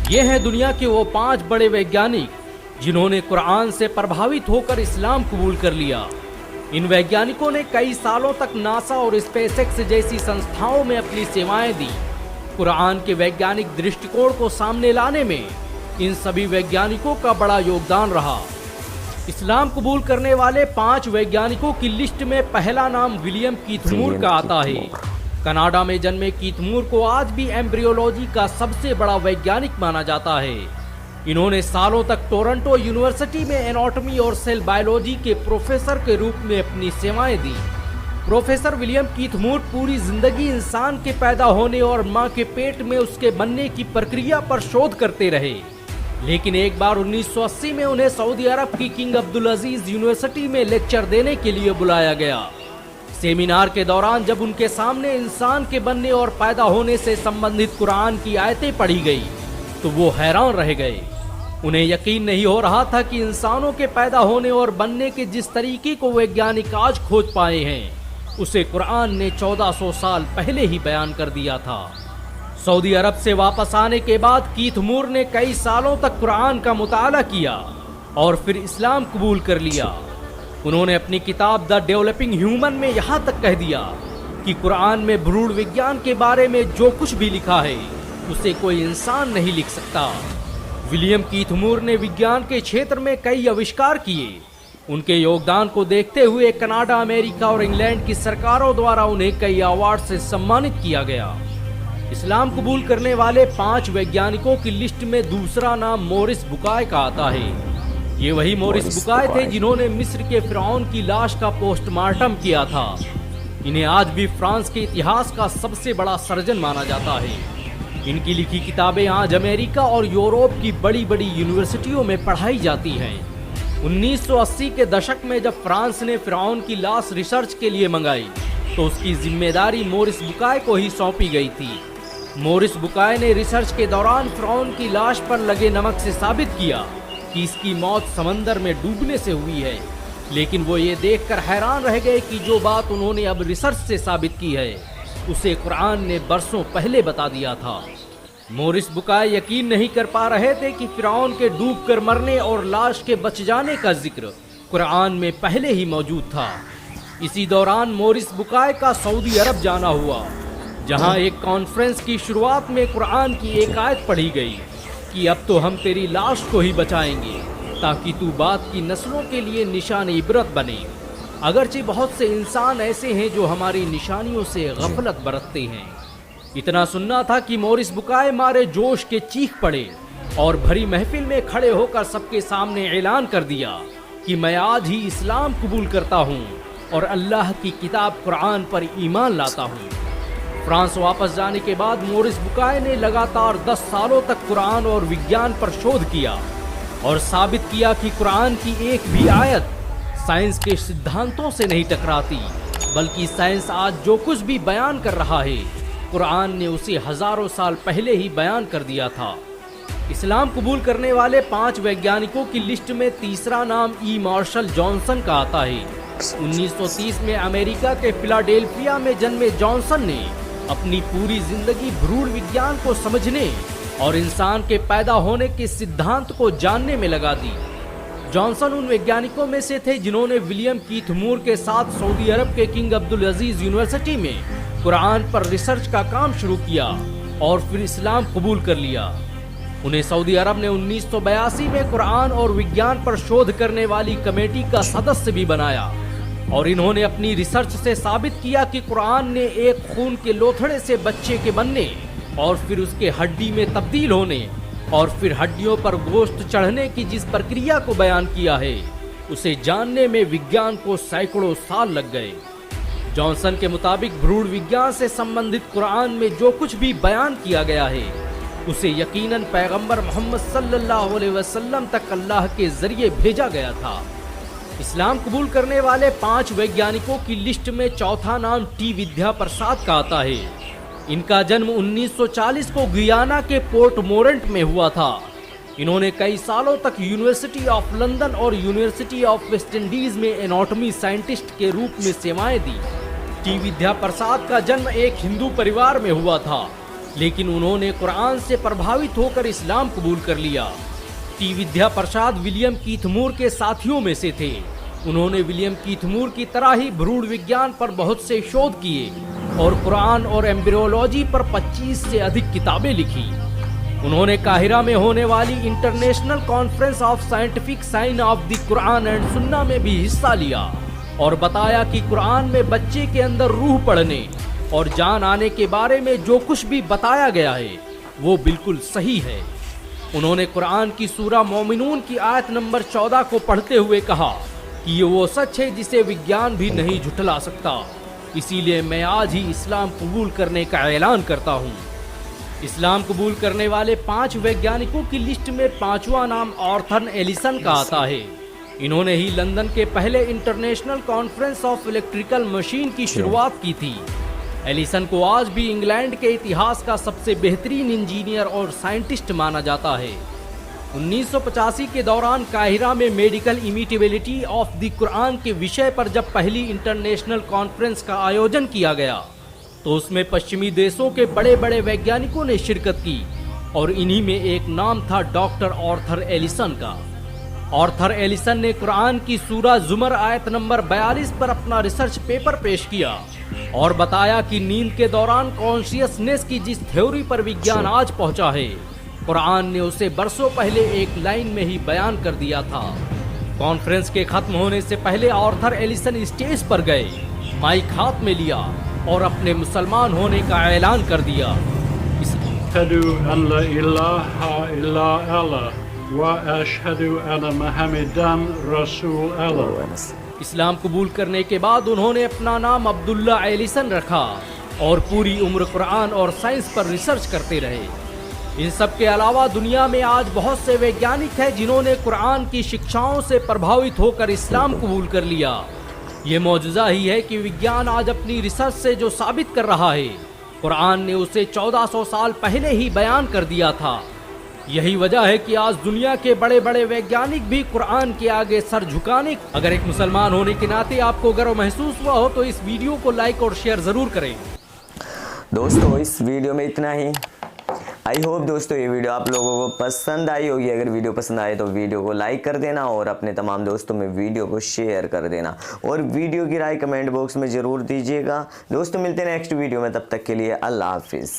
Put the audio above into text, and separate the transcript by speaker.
Speaker 1: ये हैं दुनिया के वो 5 बड़े वैज्ञानिक जिन्होंने कुरान से प्रभावित होकर इस्लाम कबूल कर लिया। इन वैज्ञानिकों ने कई सालों तक नासा और स्पेसएक्स जैसी संस्थाओं में अपनी सेवाएं दी। कुरान के वैज्ञानिक दृष्टिकोण को सामने लाने में इन सभी वैज्ञानिकों का बड़ा योगदान रहा। इस्लाम कबूल करने वाले 5 वैज्ञानिकों की लिस्ट में पहला नाम विलियम कीथ मूर का आता है। कनाडा में जन्मे कीथ मूर को आज भी एम्ब्रियोलॉजी का सबसे बड़ा वैज्ञानिक माना जाता है। इन्होंने सालों तक टोरंटो यूनिवर्सिटी में एनाटॉमी और सेल बायोलॉजी के प्रोफेसर के रूप में अपनी सेवाएं दी। प्रोफेसर विलियम कीथ मूर पूरी जिंदगी इंसान के पैदा होने और मां के पेट में उसके बनने की प्रक्रिया पर शोध करते रहे। लेकिन एक बार 1980 में उन्हें सऊदी अरब की किंग अब्दुल अजीज यूनिवर्सिटी में लेक्चर देने के लिए बुलाया गया। सेमिनार के दौरान जब उनके सामने इंसान के बनने और पैदा होने से संबंधित कुरान की आयतें पढ़ी गई तो वो हैरान रह गए। उन्हें यकीन नहीं हो रहा था कि इंसानों के पैदा होने और बनने के जिस तरीके को वैज्ञानिक आज खोज पाए हैं उसे कुरान ने 1400 साल पहले ही बयान कर दिया था। सऊदी अरब से वापस आने के बाद कीथ मूर ने कई सालों तक कुरान का मुताला किया और फिर इस्लाम कबूल कर लिया। उन्होंने अपनी किताब द डेवलपिंग ह्यूमन में यहाँ तक कह दिया कि कुरान में भ्रूण विज्ञान के बारे में जो कुछ भी लिखा है उसे कोई इंसान नहीं लिख सकता। विलियम कीथ मूर ने विज्ञान के क्षेत्र में कई आविष्कार किए। उनके योगदान को देखते हुए कनाडा, अमेरिका और इंग्लैंड की सरकारों द्वारा उन्हें कई अवार्ड से सम्मानित किया गया। इस्लाम कबूल करने वाले 5 वैज्ञानिकों की लिस्ट में दूसरा नाम मोरिस बुकाय का आता है। ये वही मोरिस बुकाय थे जिन्होंने मिस्र के फिरौन की लाश का पोस्टमार्टम किया था। इन्हें आज भी फ्रांस के इतिहास का सबसे बड़ा सर्जन माना जाता है। इनकी लिखी किताबें आज अमेरिका और यूरोप की बड़ी बड़ी यूनिवर्सिटियों में पढ़ाई जाती हैं। 1980 के दशक में जब फ्रांस ने फिरौन की लाश रिसर्च के लिए मंगाई तो उसकी जिम्मेदारी मोरिस बुकाय को ही सौंपी गई थी। मोरिस बुकाय ने रिसर्च के दौरान फिरौन की लाश पर लगे नमक से साबित किया कि इसकी मौत समंदर में डूबने से हुई है। लेकिन वो ये देखकर हैरान रह गए कि जो बात उन्होंने अब रिसर्च से साबित की है उसे कुरान ने बरसों पहले बता दिया था। मोरिस बुकाय यकीन नहीं कर पा रहे थे कि फिरौन के डूबकर मरने और लाश के बच जाने का जिक्र कुरान में पहले ही मौजूद था। इसी दौरान मोरिस बुकाय का सऊदी अरब जाना हुआ, जहां एक कॉन्फ्रेंस की शुरुआत में कुरान की एक आयत पढ़ी गई कि अब तो हम तेरी लाश को ही बचाएंगे ताकि तू बाद की नस्लों के लिए निशान इबरत बने। अगरचे बहुत से इंसान ऐसे हैं जो हमारी निशानियों से गफलत बरतते हैं। इतना सुनना था कि मोरिस बुकाय मारे जोश के चीख पड़े और भरी महफिल में खड़े होकर सबके सामने ऐलान कर दिया कि मैं आज ही इस्लाम कबूल करता हूँ और अल्लाह की किताब कुरान पर ईमान लाता हूँ। फ्रांस वापस जाने के बाद मोरिस बुकाय ने लगातार 10 सालों तक कुरान और विज्ञान पर शोध किया और साबित किया कि कुरान की एक भी आयत साइंस के सिद्धांतों से नहीं टकराती, बल्कि साइंस आज जो कुछ भी बयान कर रहा है कुरान ने उसे हजारों साल पहले ही बयान कर दिया था। इस्लाम कबूल करने वाले 5 वैज्ञानिकों की लिस्ट में तीसरा नाम ई मार्शल जॉनसन का आता है। 1930 में अमेरिका के फिलाडेल्फिया में जन्मे जॉनसन ने अपनी पूरी जिंदगी भ्रूण विज्ञान को समझने और इंसान के पैदा होने के सिद्धांत को जानने में लगा दी। जॉनसन उन वैज्ञानिकों में से थे जिन्होंने विलियम कीथ मूर के साथ सऊदी अरब के किंग अब्दुल अजीज यूनिवर्सिटी में कुरान पर रिसर्च का काम शुरू किया और फिर इस्लाम कबूल कर लिया। उन्हें सऊदी अरब ने 1982 में कुरान और विज्ञान पर शोध करने वाली कमेटी का सदस्य भी बनाया और इन्होंने अपनी रिसर्च से साबित किया कि कुरान ने एक खून के लोथड़े से बच्चे के बनने और फिर उसके हड्डी में तब्दील होने और फिर हड्डियों पर गोश्त चढ़ने की जिस प्रक्रिया को बयान किया है उसे जानने में विज्ञान को सैकड़ों साल लग गए। जॉनसन के मुताबिक भ्रूण विज्ञान से संबंधित कुरान में जो कुछ भी बयान किया गया है उसे यकीनन पैगंबर मोहम्मद सल्लल्लाहु अलैहि वसल्लम तक अल्लाह के जरिए भेजा गया था। इस्लाम कबूल करने वाले 5 वैज्ञानिकों की लिस्ट में चौथा नाम टी विद्या प्रसाद का आता है। इनका जन्म 1940 को गुयाना के पोर्ट मोरेंट में हुआ था। इन्होंने कई सालों तक यूनिवर्सिटी ऑफ लंदन और यूनिवर्सिटी ऑफ वेस्ट इंडीज में एनाटॉमी साइंटिस्ट के रूप में सेवाएं दी। टी विद्या प्रसाद का जन्म एक हिंदू परिवार में हुआ था। लेकिन उन्होंने कुरान से प्रभावित होकर इस्लाम कबूल कर लिया। टी विद्या प्रसाद विलियम कीथमूर के साथियों में से थे। उन्होंने विलियम कीथमूर की तरह ही भ्रूण विज्ञान पर बहुत से शोध किए और कुरान और एम्ब्रियोलॉजी पर 25 से अधिक किताबें लिखी। उन्होंने काहिरा में होने वाली international conference of scientific sign of the Quran and Sunnah में भी हिस्सा लिया और बताया कि कुरान में बच्चे के अंदर रूह पढ़ने और जान आने के बारे में जो कुछ भी बताया गया है वो बिल्कुल सही है। उन्होंने कुरान की सूरा मोमिनून की आयत नंबर 14 को पढ़ते हुए कहा कि ये वो सच है जिसे विज्ञान भी नहीं झुठला सकता, इसीलिए मैं आज ही इस्लाम कबूल करने का ऐलान करता हूँ। इस्लाम कबूल करने वाले 5 वैज्ञानिकों की लिस्ट में 5वां नाम आर्थर एलिसन का आता है। इन्होंने ही लंदन के पहले international conference of electrical machine की शुरुआत की थी। एलिसन को आज भी इंग्लैंड के इतिहास का सबसे बेहतरीन इंजीनियर और साइंटिस्ट माना जाता है। 1985 के दौरान काहिरा में मेडिकल इमिटेबिलिटी ऑफ द कुरान के विषय पर जब पहली इंटरनेशनल कॉन्फ्रेंस का आयोजन किया गया तो उसमें पश्चिमी देशों के बड़े बड़े वैज्ञानिकों ने शिरकत की और इन्हीं में एक नाम था डॉक्टर आर्थर एलिसन का। आर्थर एलिसन ने कुरान की सूरा जुमर आयत नंबर 42 पर अपना रिसर्च पेपर पेश किया और बताया कि नींद के दौरान कॉन्शियसनेस की जिस थ्योरी पर विज्ञान आज पहुंचा है, कुरान ने उसे बरसों पहले एक लाइन में ही बयान कर दिया था। कॉन्फ्रेंस के खत्म होने से पहले आर्थर एलिसन स्टेज पर गए, माइक हाथ में लिया और अपने मुसलमान होने का ऐलान कर दिया।
Speaker 2: अशहदु अल्ला इलाहा इल्ला अल्लाह व अशहदु अन्ना मुहम्मदन रसूल अल्लाह।
Speaker 1: इस्लाम कबूल करने के बाद उन्होंने अपना नाम अब्दुल्ला एलिसन रखा और पूरी उम्र कुरान और साइंस पर रिसर्च करते रहे। इन सब के अलावा दुनिया में आज बहुत से वैज्ञानिक हैं जिन्होंने कुरान की शिक्षाओं से प्रभावित होकर इस्लाम कबूल कर लिया। ये मौजूदा ही है कि विज्ञान आज अपनी रिसर्च से जो साबित कर रहा है, कुरान ने उसे 1400 साल पहले ही बयान कर दिया था। यही वजह है कि आज दुनिया के बड़े बड़े वैज्ञानिक भी कुरान के आगे सर झुकाने। अगर एक मुसलमान होने के नाते आपको गर्व महसूस हुआ हो तो इस वीडियो को लाइक और शेयर जरूर करें।
Speaker 3: दोस्तों इस वीडियो में इतना ही। आई होप दोस्तों ये वीडियो आप लोगों को पसंद आई होगी। अगर वीडियो पसंद आए तो वीडियो को लाइक कर देना और अपने तमाम दोस्तों में वीडियो को शेयर कर देना और वीडियो की राय कमेंट बॉक्स में ज़रूर दीजिएगा। दोस्तों मिलते हैं नेक्स्ट वीडियो में, तब तक के लिए अल्लाह हाफिज़।